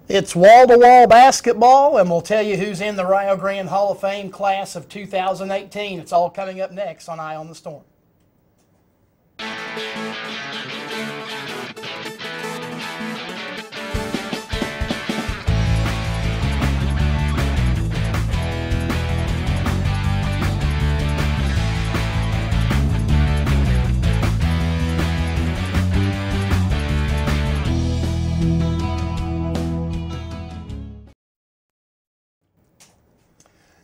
It's wall-to-wall basketball, and we'll tell you who's in the Rio Grande Hall of Fame class of 2018. It's all coming up next on Eye on the Storm.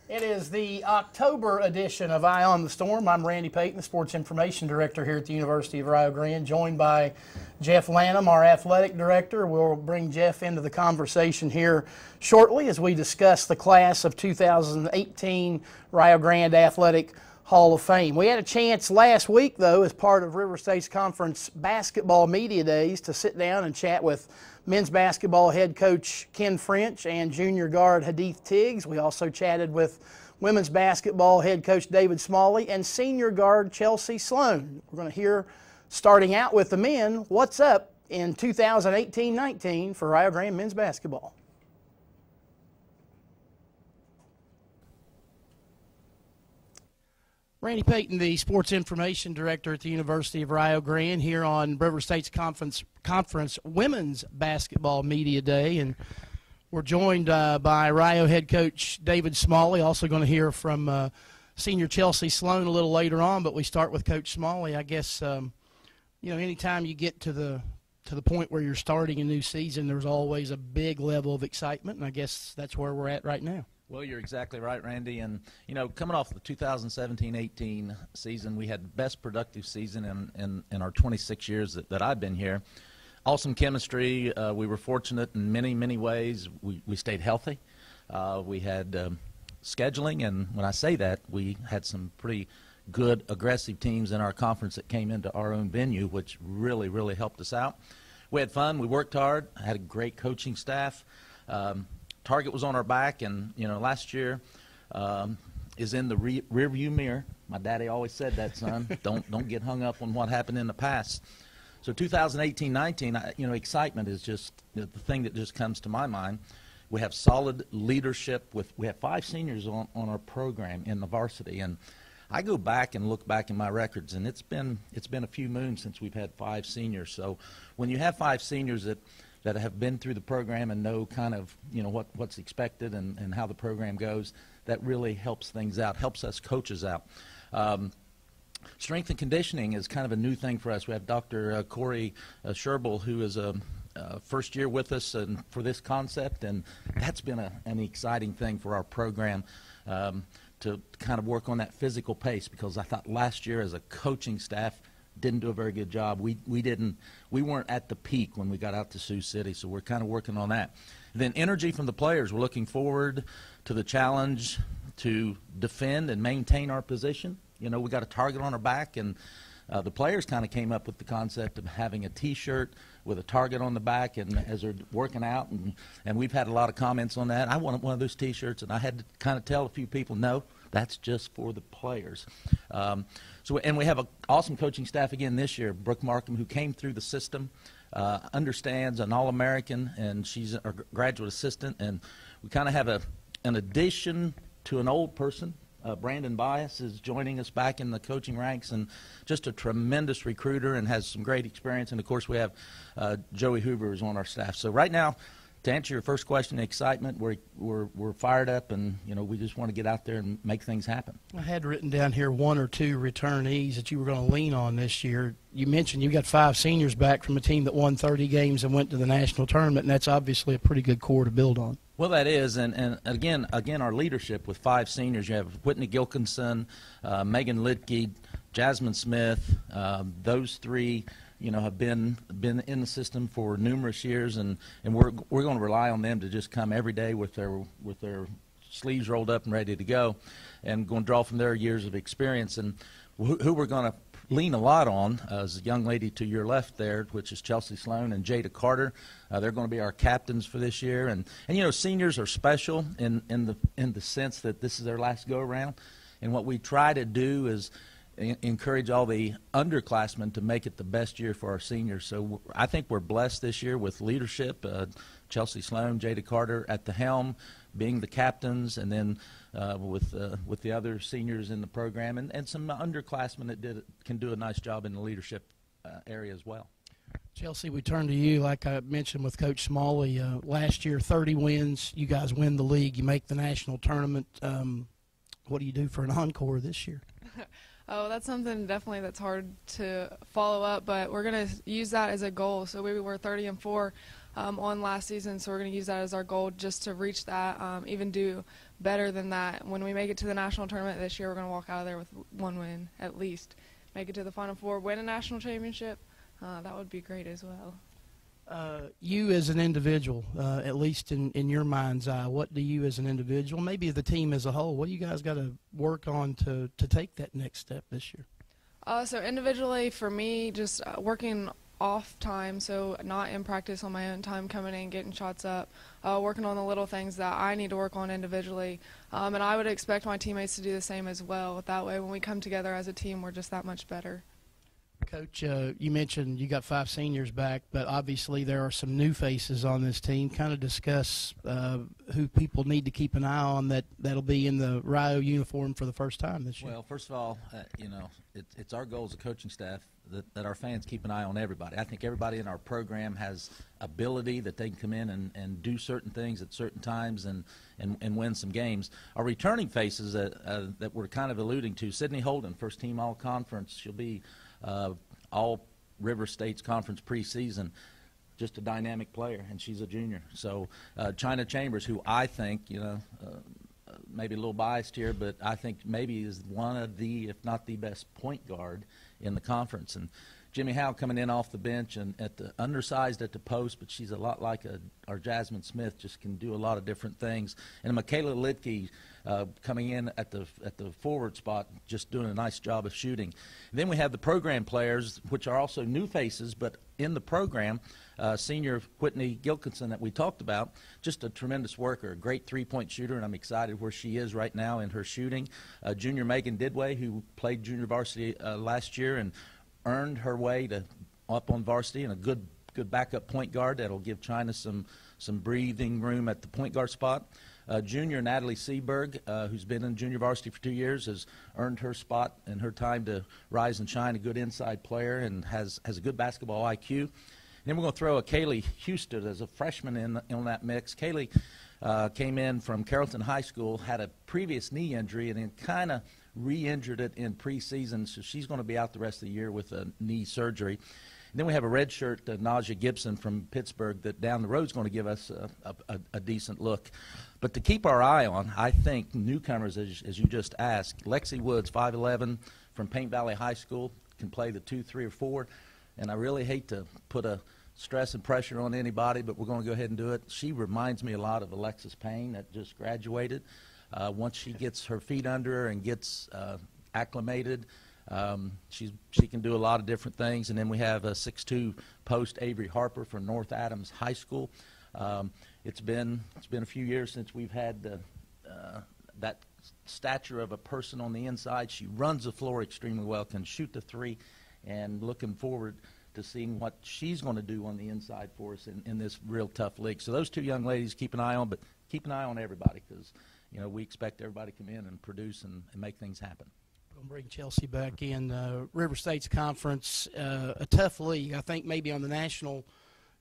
It is the October edition of Eye on the Storm. I'm Randy Payton, the Sports Information Director here at the University of Rio Grande, joined by Jeff Lanham, our Athletic Director. We'll bring Jeff into the conversation here shortly as we discuss the class of 2018 Rio Grande Athletic Hall of Fame. We had a chance last week, though, as part of River State's Conference Basketball Media Days, to sit down and chat with men's basketball head coach Ken French and junior guard Hadith Tiggs. We also chatted with women's basketball head coach David Smalley and senior guard Chelsea Sloan. We're going to hear, starting out with the men, what's up in 2018-19 for Rio Grande men's basketball. Randy Payton, the Sports Information Director at the University of Rio Grande, here on River State's Conference Women's Basketball Media Day. And we're joined by Rio head coach David Smalley. Also going to hear from senior Chelsea Sloan a little later on, but we start with Coach Smalley. I guess, anytime you get to the point where you're starting a new season, there's always a big level of excitement, and I guess that's where we're at right now. Well, you're exactly right, Randy. And, coming off the 2017-18 season, we had the best productive season in our 26 years that I've been here. Awesome chemistry. We were fortunate in many, many ways. We stayed healthy. We had scheduling, and when I say that, we had some pretty good, aggressive teams in our conference that came into our own venue, which really, really helped us out. We had fun. We worked hard. Had a great coaching staff. Target was on our back, and last year is in the rearview mirror. My daddy always said that, son. Don't get hung up on what happened in the past. So 2018-19, excitement is just the thing that just comes to my mind. We have solid leadership. We have 5 seniors on our program in the varsity, and I go back and look back in my records, and it's been a few moons since we've had 5 seniors. So when you have 5 seniors that have been through the program and know kind of, what's expected and how the program goes, that really helps things out, helps us coaches out. Strength and conditioning is kind of a new thing for us. We have Dr. Corey Sherbel, who is a first year with us and for this concept, and that's been an exciting thing for our program to kind of work on that physical pace, because I thought last year as a coaching staff didn't do a very good job. We weren't at the peak when we got out to Sioux City, so we're kind of working on that. And then energy from the players. We're looking forward to the challenge to defend and maintain our position. We got a target on our back, and the players kind of came up with the concept of having a T-shirt with a target on the back, and as they're working out, and we've had a lot of comments on that. I wanted one of those T-shirts, and I had to kind of tell a few people, no, that's just for the players. And we have an awesome coaching staff again this year. Brooke Markham, who came through the system, understands, an All-American, and she's a graduate assistant. And we kind of have an addition to an old person. Brandon Bias is joining us back in the coaching ranks, and just a tremendous recruiter and has some great experience. And, of course, we have Joey Hoover is on our staff. So right now, to answer your first question, excitement, we're fired up, and we just want to get out there and make things happen. I had written down here 1 or 2 returnees that you were going to lean on this year. You mentioned you got 5 seniors back from a team that won 30 games and went to the national tournament, and that's obviously a pretty good core to build on. Well, that is, and again, our leadership with 5 seniors. You have Whitney Gilkinson, Megan Lidke, Jasmine Smith. Those 3. Have been in the system for numerous years, and we're going to rely on them to just come every day with their sleeves rolled up and ready to go, and going to draw from their years of experience. And who we're going to lean a lot on is a young lady to your left there, which is Chelsea Sloan and Jada Carter. They're going to be our captains for this year, and seniors are special in the sense that this is their last go around, and what we try to do is encourage all the underclassmen to make it the best year for our seniors. So I think we're blessed this year with leadership. Chelsea Sloan, Jada Carter at the helm, being the captains, and then with the other seniors in the program, and some underclassmen that can do a nice job in the leadership area as well. Chelsea, we turn to you. Like I mentioned with Coach Smalley, last year 30 wins. You guys win the league. You make the national tournament. What do you do for an encore this year? Oh, that's something definitely that's hard to follow up, but we're going to use that as a goal. So we were 30-4 on last season, so we're going to use that as our goal just to reach that, even do better than that. When we make it to the national tournament this year, we're going to walk out of there with one win at least. Make it to the Final Four, win a national championship. That would be great as well. You as an individual, at least in your mind's eye, what do you as an individual, maybe the team as a whole, what do you guys got to work on to take that next step this year? So individually, for me, just working off time, so not in practice on my own time, coming in, getting shots up, working on the little things that I need to work on individually. And I would expect my teammates to do the same as well. That way, when we come together as a team, we're just that much better. Coach, you mentioned you got 5 seniors back, but obviously there are some new faces on this team. Kind of discuss who people need to keep an eye on that'll be in the Rio uniform for the first time this year. Well, first of all, it's our goal as a coaching staff that our fans keep an eye on everybody. I think everybody in our program has ability that they can come in and do certain things at certain times and win some games. Our returning faces that we're kind of alluding to, Sydney Holden, first team all-conference. She'll be all River States Conference preseason, just a dynamic player, and she's a junior. So China Chambers, who I think, maybe a little biased here, but I think maybe is one of the, if not the best point guard in the conference. And Jimmy Howe coming in off the bench and undersized at the post, but she's a lot like our Jasmine Smith, just can do a lot of different things. And Michaela Lidke coming in at the forward spot, just doing a nice job of shooting. And then we have the program players, which are also new faces, but in the program, senior Whitney Gilkinson that we talked about, just a tremendous worker, a great three-point shooter, and I'm excited where she is right now in her shooting. Junior Megan Didway, who played junior varsity last year and earned her way to up on varsity, and a good backup point guard that'll give China some breathing room at the point guard spot. Junior Natalie Seaberg, who's been in junior varsity for 2 years, has earned her spot and her time to rise and shine, a good inside player, and has a good basketball IQ. And then we're going to throw a Kaylee Houston as a freshman in that mix. Kaylee came in from Carrollton High School, had a previous knee injury, and then kind of re-injured it in preseason, so she's going to be out the rest of the year with a knee surgery. And then we have a redshirt, Naja Gibson from Pittsburgh, that down the road is going to give us a decent look. But to keep our eye on, I think newcomers, as you just asked, Lexi Woods, 5'11", from Paint Valley High School, can play the 2, 3, or 4. And I really hate to put a stress and pressure on anybody, but we're going to go ahead and do it. She reminds me a lot of Alexis Payne that just graduated. Once she gets her feet under her and gets acclimated, she can do a lot of different things. And then we have a 6'2" post, Avery Harper from North Adams High School. It's been a few years since we've had that stature of a person on the inside. She runs the floor extremely well, can shoot the 3, and looking forward to seeing what she's going to do on the inside for us in this real tough league. So those 2 young ladies keep an eye on, but keep an eye on everybody, because we expect everybody to come in and produce and make things happen. We'll bring Chelsea back in. River States Conference, a tough league. I think maybe on the national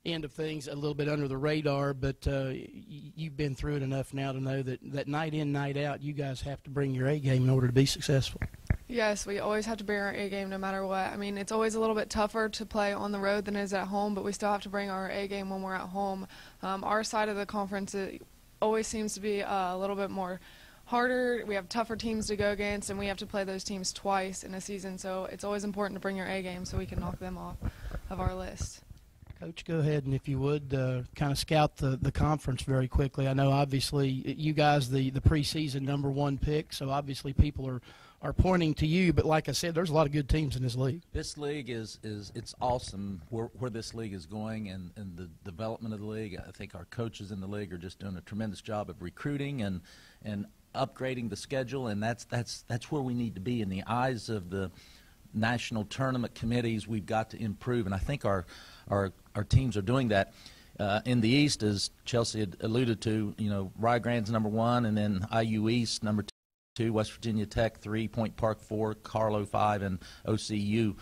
end of things, a little bit under the radar, but you've been through it enough now to know that night in, night out, you guys have to bring your A game in order to be successful. Yes, we always have to bring our A game no matter what. I mean, it's always a little bit tougher to play on the road than it is at home, but we still have to bring our A game when we're at home. Our side of the conference, it always seems to be a little bit more harder. We have tougher teams to go against, and we have to play those teams twice in a season, so it's always important to bring your A game so we can knock them off of our list. Coach, go ahead, and if you would, kind of scout the conference very quickly. I know, obviously, you guys, the preseason #1 pick, so obviously people are pointing to you, but like I said, there's a lot of good teams in this league. This league it's awesome where this league is going and the development of the league. I think our coaches in the league are just doing a tremendous job of recruiting and upgrading the schedule, and that's where we need to be in the eyes of the national tournament committees. We've got to improve, and I think our teams are doing that. In the East, as Chelsea had alluded to, you know, Rio Grande's number 1, and then IU East number 2, West Virginia Tech 3, Point Park 4, Carlo 5, and OCU.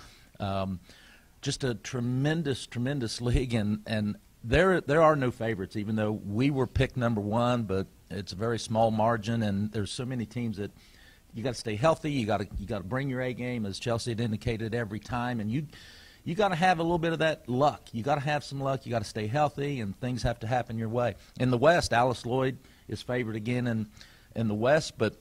Just a tremendous league, and there are no favorites, even though we were picked number 1, but it's a very small margin, and there's so many teams that you got to stay healthy. You got to bring your A game, as Chelsea had indicated every time, and you got to have a little bit of that luck. You got to have some luck. You got to stay healthy, and things have to happen your way. In the West, Alice Lloyd is favored again in the West, but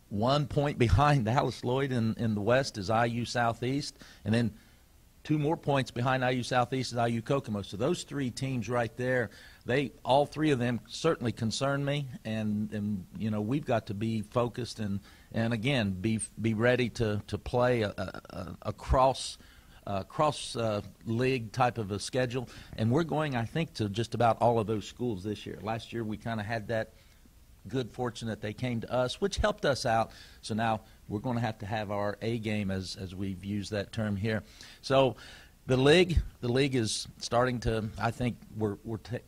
1 point behind Alice Lloyd in the West is IU Southeast, and then 2 more points behind IU Southeast is IU Kokomo. So those 3 teams right there, all 3 of them certainly concern me, and you know, we've got to be focused and again be ready to play a cross league type of a schedule, and we're going, I think, to just about all of those schools this year. Last year we kind of had that good fortune that they came to us, which helped us out. So now we're going to have our A game, as we've used that term here. So the league is starting to, I think we're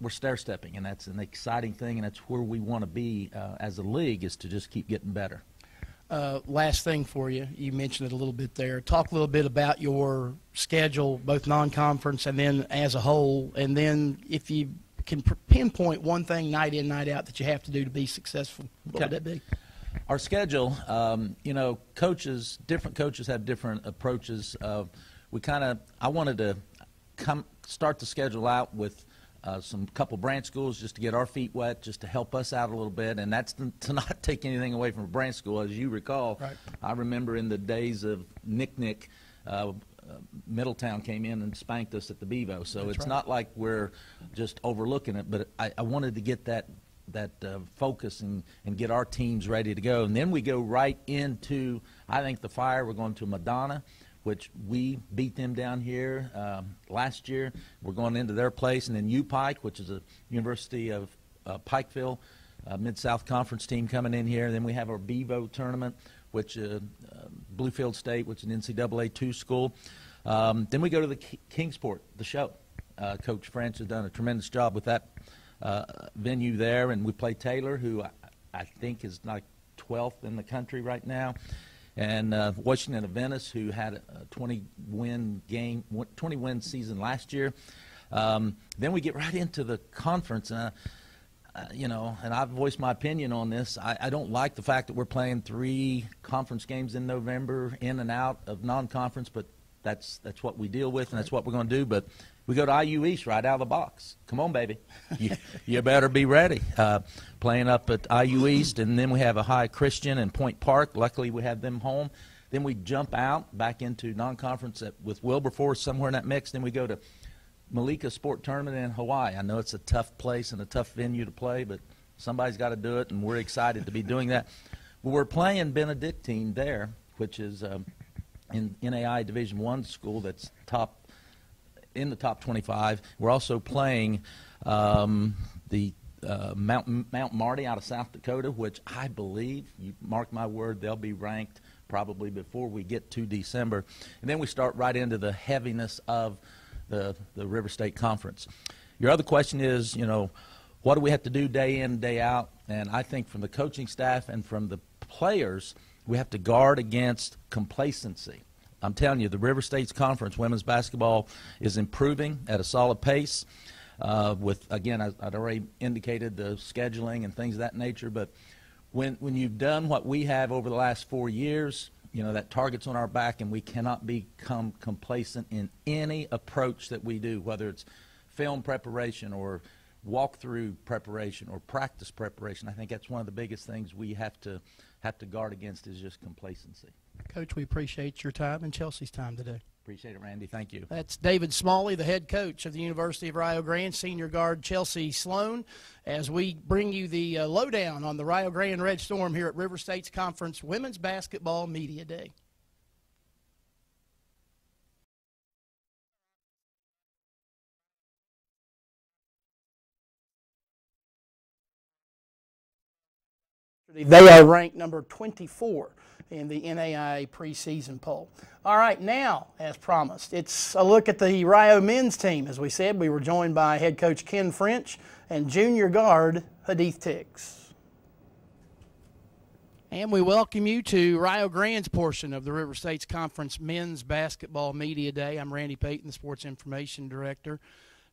stair-stepping, and that's an exciting thing, and that's where we want to be as a league, is to just keep getting better. Last thing for you, you mentioned it a little bit there. Talk a little bit about your schedule, both non-conference and then as a whole, and then if you can pinpoint one thing night in, night out that you have to do to be successful, what would that be? Our schedule, you know, different coaches have different approaches. I wanted to start the schedule out with some couple branch schools just to get our feet wet, just to help us out a little bit, and that's to not take anything away from a branch school. As you recall, right. I remember in the days of Nick, Middletown came in and spanked us at the Bevo, so that's it's right. Not like we're just overlooking it, but I wanted to get that focus and get our teams ready to go. And then we go right into, I think, the Fire. We're going to Madonna, which we beat them down here last year. We're going into their place. And then U-Pike, which is a University of Pikeville Mid-South Conference team coming in here. Then we have our Bevo tournament, which Bluefield State, which is an NCAA 2 school. Then we go to the Kingsport, the show. Coach French has done a tremendous job with that venue there, and we play Taylor, who I think is like 12th in the country right now, and Washington of Venice, who had a 20-win season last year. Then we get right into the conference, you know, and I've voiced my opinion on this. I don't like the fact that we're playing 3 conference games in November, in and out of non-conference, but that's what we deal with, and that's what we're going to do. But we go to IU East right out of the box. Come on, baby. You better be ready. Playing up at IU East, and then we have a High Christian and Point Park. Luckily, we have them home. Then we jump out back into non-conference with Wilberforce somewhere in that mix. Then we go to Malika Sport Tournament in Hawaii. I know it's a tough place and a tough venue to play, but somebody's got to do it, and we're excited to be doing that. But we're playing Benedictine there, which is in NAI Division I school that's in the top 25. We're also playing the Mount Marty out of South Dakota, which I believe, you mark my word, they'll be ranked probably before we get to December. And then we start right into the heaviness of the River State Conference. Your other question is, you know, what do we have to do day in, day out? And I think from the coaching staff and from the players, we have to guard against complacency. I'm telling you, the River States Conference women's basketball is improving at a solid pace. With, again, I'd already indicated the scheduling and things of that nature, but when you've done what we have over the last 4 years, you know, that target's on our back, and we cannot become complacent in any approach that we do, whether it's film preparation or walkthrough preparation or practice preparation. I think that's one of the biggest things we have to guard against, is just complacency. Coach, we appreciate your time and Chelsea's time today. Appreciate it, Randy. Thank you. That's David Smalley, the head coach of the University of Rio Grande, senior guard Chelsea Sloan, as we bring you the lowdown on the Rio Grande Red Storm here at River States Conference Women's Basketball Media Day. They are ranked number 24 in the NAIA preseason poll. All right, now, as promised, it's a look at the Rio men's team. As we said, we were joined by head coach Ken French and junior guard Hadith Tiggs. And we welcome you to Rio Grande's portion of the River States Conference Men's Basketball Media Day. I'm Randy Payton, the Sports Information Director,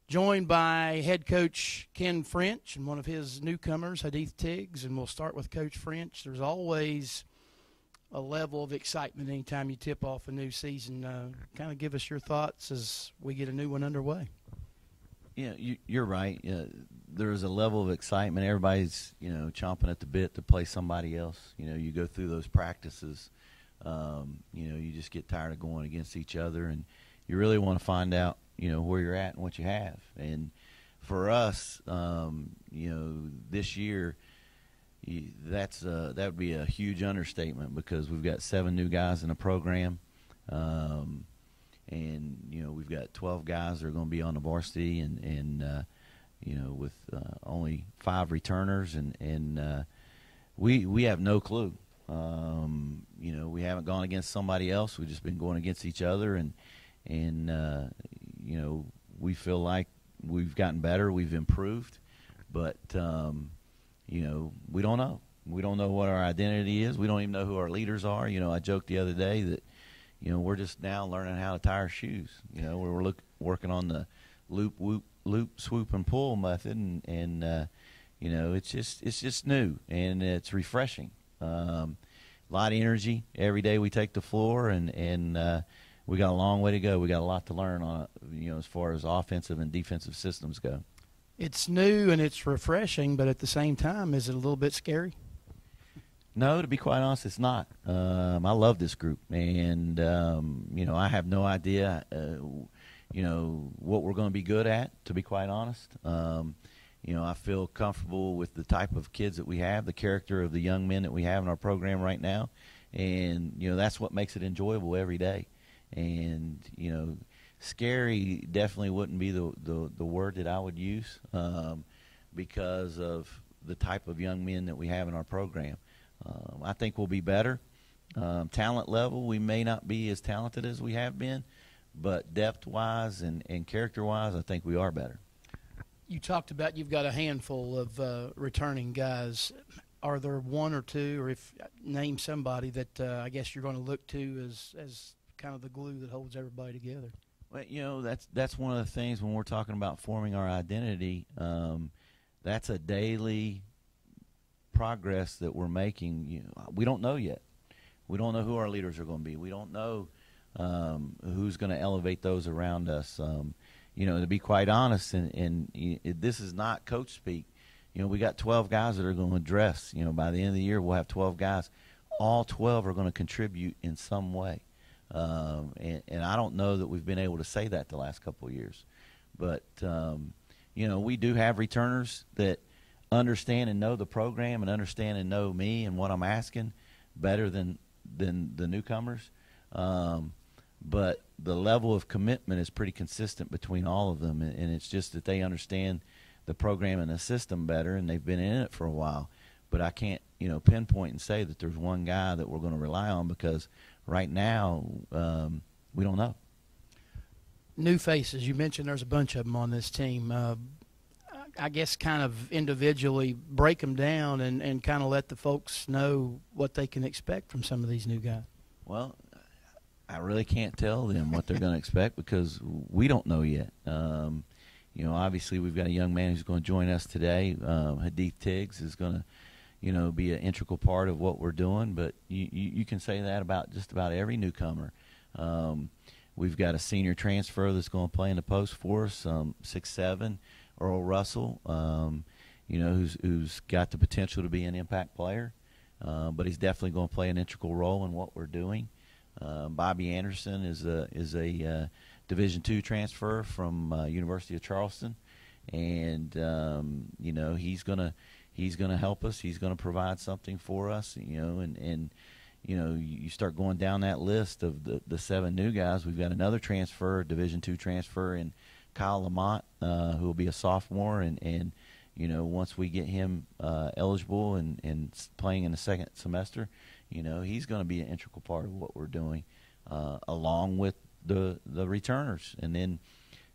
joined by head coach Ken French and one of his newcomers, Hadith Tiggs. And we'll start with Coach French. There's always a level of excitement anytime you tip off a new season. Kind of give us your thoughts as we get a new one underway. Yeah, you're right. There's a level of excitement. Everybody's, chomping at the bit to play somebody else. You go through those practices. You just get tired of going against each other, and you really want to find out, where you're at and what you have. And for us, this year, that would be a huge understatement because we've got 7 new guys in the program. And we've got 12 guys that are going to be on the varsity, and with only 5 returners, and we have no clue. We haven't gone against somebody else. We've just been going against each other, and we feel like we've gotten better, we've improved, but we don't know. We don't know what our identity is. We don't even know who our leaders are. I joked the other day that we're just now learning how to tie our shoes. We're working on the loop, swoop, and pull method, and it's just new and it's refreshing. A lot of energy every day we take the floor, and we got a long way to go. We got a lot to learn on as far as offensive and defensive systems go. It's new and it's refreshing, but at the same time, is it a little bit scary? No, to be quite honest, it's not. I love this group, and I have no idea, what we're going to be good at. To be quite honest, I feel comfortable with the type of kids that we have, the character of the young men that we have in our program right now, and that's what makes it enjoyable every day. And scary definitely wouldn't be the word that I would use because of the type of young men that we have in our program. I think we'll be better. Talent level, we may not be as talented as we have been, but depth-wise and character-wise, I think we are better. You talked about you've got a handful of returning guys. Are there one or two, or name somebody that I guess you're going to look to as kind of the glue that holds everybody together? Well, that's one of the things when we're talking about forming our identity. That's a daily progress that we're making. We don't know yet. We don't know who our leaders are going to be. We don't know who's going to elevate those around us. To be quite honest, and this is not coach speak. We got 12 guys that are going to address. By the end of the year, we'll have 12 guys. All 12 are going to contribute in some way. And I don't know that we've been able to say that the last couple of years. But, we do have returners that understand and know the program and understand and know me and what I'm asking better than the newcomers. But the level of commitment is pretty consistent between all of them, and it's just that they understand the program and the system better, and they've been in it for a while. But I can't, pinpoint and say that there's one guy that we're going to rely on because right now we don't know. New faces. You mentioned there's a bunch of them on this team. I guess kind of individually break them down and kind of let the folks know what they can expect from some of these new guys. Well, I really can't tell them what they're going to expect because we don't know yet. Obviously we've got a young man who's going to join us today. Hadith Tiggs is going to, be an integral part of what we're doing, but you can say that about just about every newcomer. We've got a senior transfer that's going to play in the post for us, 6'7", Earl Russell, who's got the potential to be an impact player, but he's definitely going to play an integral role in what we're doing. Bobby Anderson is a Division II transfer from University of Charleston, and he's gonna help us. He's gonna provide something for us, and you start going down that list of the 7 new guys. We've got another transfer, Division II transfer, in Kyle Lamont, who will be a sophomore, and once we get him eligible and playing in the second semester, he's going to be an integral part of what we're doing, along with the returners. And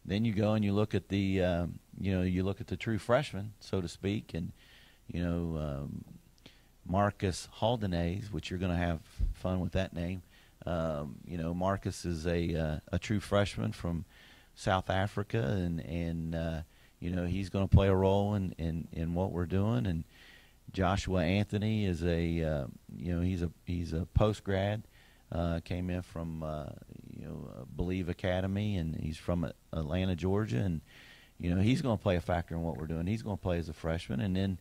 then you go and you look at the you look at the true freshmen, so to speak, and Marcus Haldenays, which you're going to have fun with that name. Marcus is a true freshman from South Africa, and he's going to play a role in what we're doing. And Joshua Anthony is he's a post grad, came in from Believe Academy, and he's from Atlanta, Georgia, and he's going to play a factor in what we're doing. He's going to play as a freshman, and then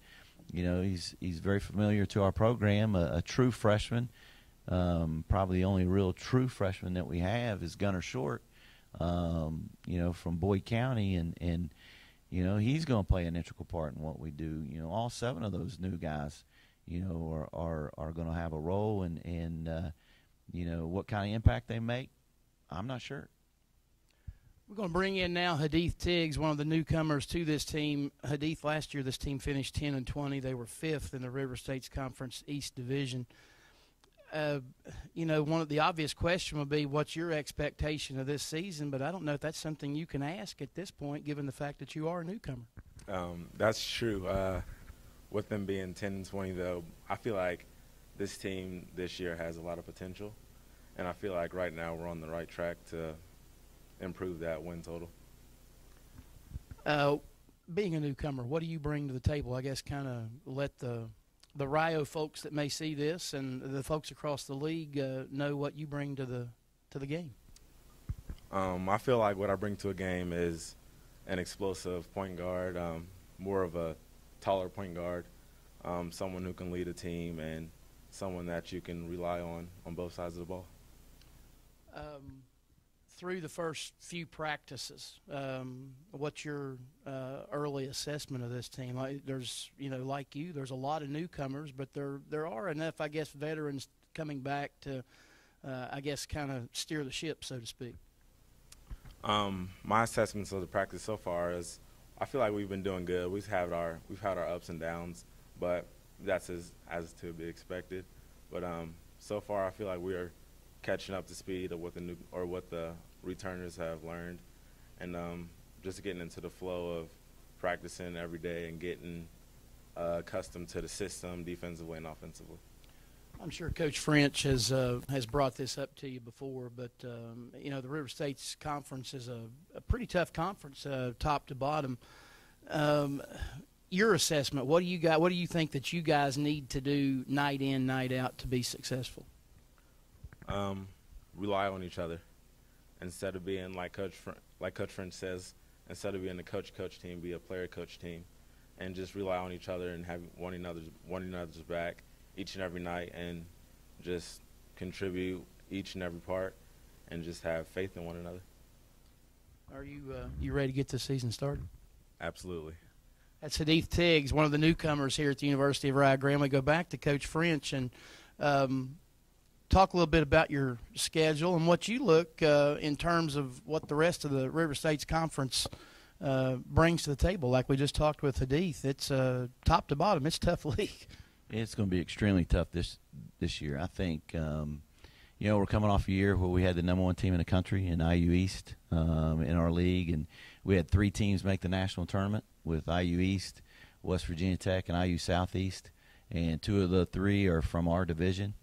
he's very familiar to our program, a true freshman. Probably the only real true freshman that we have is Gunnar Short, from Boyd County, and he's going to play an integral part in what we do. All 7 of those new guys, are going to have a role, and what kind of impact they make, I'm not sure. We're going to bring in now Hadith Tiggs, one of the newcomers to this team. Hadith, last year this team finished 10-20. They were 5th in the River States Conference East Division. One of the obvious question would be, what's your expectation of this season? But I don't know if that's something you can ask at this point, given the fact that you are a newcomer. That's true. With them being 10-20, though, I feel like this team this year has a lot of potential, and I feel like right now we're on the right track to improve that win total. Being a newcomer, what do you bring to the table? I guess kind of let the Rio folks that may see this and the folks across the league know what you bring to the game. I feel like what I bring to a game is an explosive point guard, more of a taller point guard, someone who can lead a team, and someone that you can rely on both sides of the ball. Through the first few practices, what's your early assessment of this team? There's, like you, there's a lot of newcomers, but there are enough, I guess, veterans coming back to, kind of steer the ship, so to speak. My assessments of the practice so far is, I feel like we've been doing good. We've had our ups and downs, but that's as to be expected. But so far, I feel like we are catching up to speed of what the returners have learned, and just getting into the flow of practicing every day and getting accustomed to the system defensively and offensively. I'm sure Coach French has brought this up to you before, but the River States Conference is a pretty tough conference, top to bottom. Your assessment, what do you think that you guys need to do night in, night out to be successful? Rely on each other. Instead of being like Coach French says, instead of being a coach team, be a player-coach team, and just rely on each other and have one another's back each and every night, and just contribute each and every part, and just have faith in one another. Are you ready to get this season started? Absolutely. That's Hadith Tiggs, one of the newcomers here at the University of Rio Grande. We go back to Coach French and talk a little bit about your schedule and what you look in terms of what the rest of the River States Conference brings to the table. Like we just talked with Hadith, it's top to bottom. It's a tough league. It's going to be extremely tough this year. I think, we're coming off a year where we had the #1 team in the country in IU East in our league, and we had 3 teams make the national tournament with IU East, West Virginia Tech, and IU Southeast, and 2 of the 3 are from our division.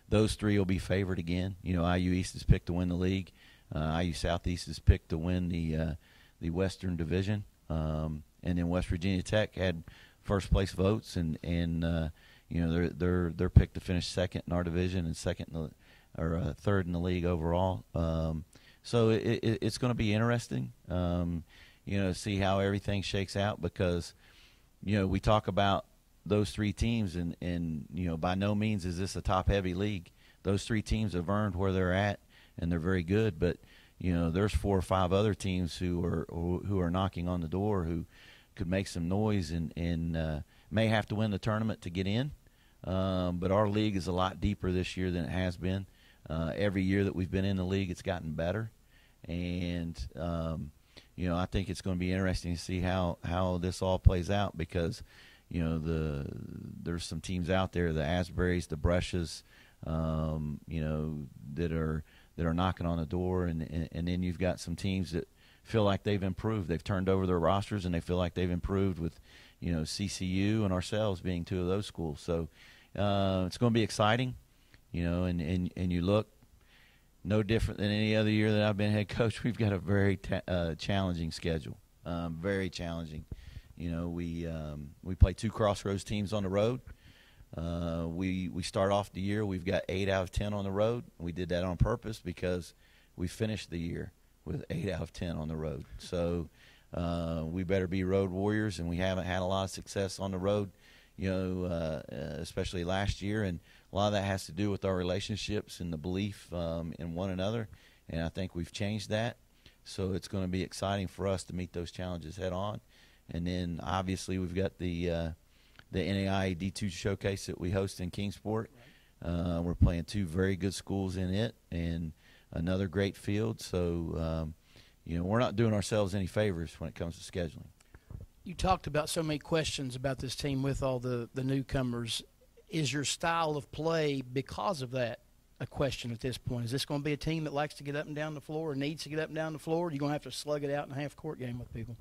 Those 3 will be favored again. IU East is picked to win the league. IU Southeast is picked to win the Western Division, and then West Virginia Tech had first place votes, and they're picked to finish second in our division and third in the league overall. So it's going to be interesting, to see how everything shakes out, because we talk about those 3 teams, and by no means is this a top-heavy league. Those 3 teams have earned where they're at, and they're very good. But there's 4 or 5 other teams who are knocking on the door who could make some noise and may have to win the tournament to get in. But our league is a lot deeper this year than it has been. Every year that we've been in the league, it's gotten better, and I think it's going to be interesting to see how this all plays out because, there's some teams out there, the Asburys, the Brushes, that are knocking on the door, and then you've got some teams that feel like they've improved. They've turned over their rosters, and they feel like they've improved with, CCU and ourselves being two of those schools. So it's going to be exciting, and you look no different than any other year that I've been head coach. We've got a very challenging schedule, very challenging. We play 2 Crossroads teams on the road. We start off the year, we've got 8 out of 10 on the road. We did that on purpose because we finished the year with 8 out of 10 on the road. So we better be road warriors, and we haven't had a lot of success on the road, especially last year. And a lot of that has to do with our relationships and the belief in one another, and I think we've changed that. So it's going to be exciting for us to meet those challenges head on. And then obviously we've got the NAIA D2 showcase that we host in Kingsport. We're playing 2 very good schools in it and another great field. So, we're not doing ourselves any favors when it comes to scheduling. You talked about so many questions about this team with all the newcomers. Is your style of play, because of that, a question at this point? Is this going to be a team that likes to get up and down the floor or needs to get up and down the floor? Or are you going to have to slug it out in a half-court game with people?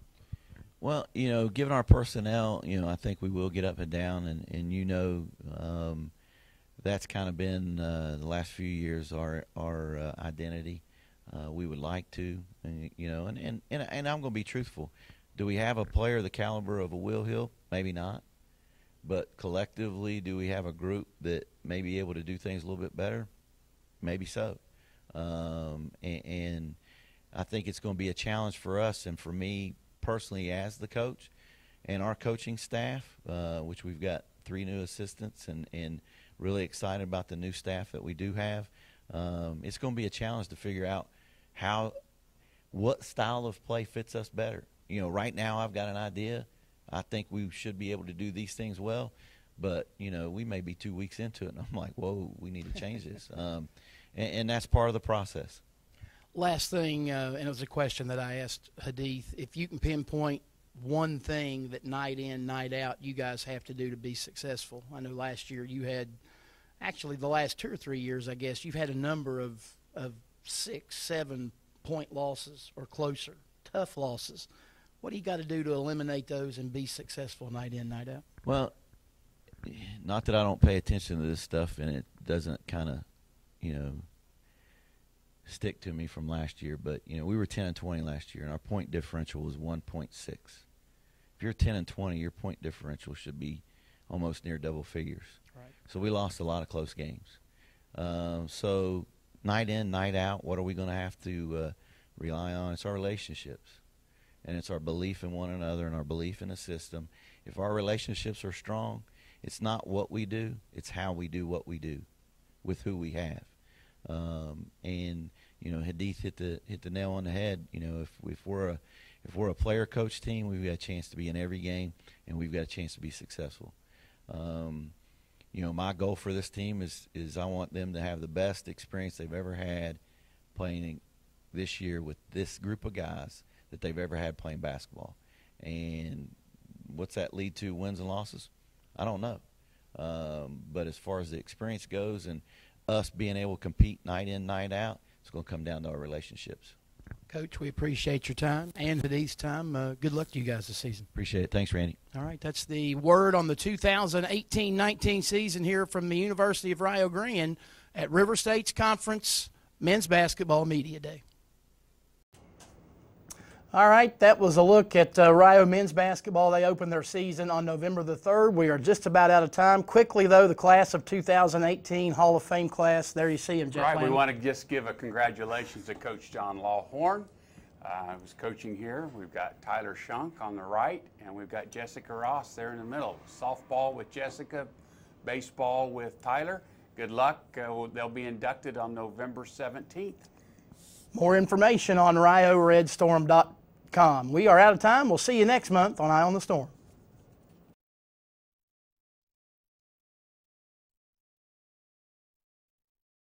Well, given our personnel, I think we will get up and down, and that's kind of been the last few years our identity. We would like to, and I'm going to be truthful. Do we have a player the caliber of a Will Hill? Maybe not. But collectively, do we have a group that may be able to do things a little bit better? Maybe so. And I think it's going to be a challenge for us and for me personally as the coach and our coaching staff, which we've got 3 new assistants and really excited about the new staff that we do have. It's going to be a challenge to figure out what style of play fits us better. Right now I've got an idea. I think we should be able to do these things well, but, we may be 2 weeks into it, and I'm like, whoa, we need to change this. And that's part of the process. Last thing, and it was a question that I asked Hadith, if you can pinpoint one thing that night in, night out you guys have to do to be successful. I know last year you had, actually the last 2 or 3 years, I guess, you've had a number of 6, 7 point losses or closer, tough losses. What do you got to do to eliminate those and be successful night in, night out? Well, not that I don't pay attention to this stuff and it doesn't kind of, stick to me from last year, but, we were 10-20 last year, and our point differential was 1.6. If you're 10-20, your point differential should be almost near double figures. Right. So we lost a lot of close games. So night in, night out, what are we going to have to rely on? It's our relationships. And it's our belief in one another and our belief in the system. If our relationships are strong, it's not what we do, it's how we do what we do with who we have. And Hadith hit the nail on the head. If we're a player coach team, we've got a chance to be in every game, and we've got a chance to be successful. My goal for this team is I want them to have the best experience they've ever had playing this year with this group of guys that they've ever had playing basketball. And what's that lead to, wins and losses? I don't know. But as far as the experience goes and us being able to compete night in, night out, it's going to come down to our relationships. Coach, we appreciate your time and Hadith's time. Good luck to you guys this season. Appreciate it. Thanks, Randy. All right, that's the word on the 2018-19 season here from the University of Rio Grande at River States Conference Men's Basketball Media Day. All right, that was a look at Rio men's basketball. They opened their season on November the 3rd. We are just about out of time. Quickly, though, the class of 2018 Hall of Fame class. There you see him, Jeff. Right, Lamb. we want to just give a congratulations to Coach John Lawhorn. Who's coaching here. We've got Tyler Shunk on the right, and we've got Jessica Ross there in the middle. Softball with Jessica, baseball with Tyler. Good luck. They'll be inducted on November 17th. More information on RioRedStorm.com. We are out of time. We'll see you next month on Eye on the Storm.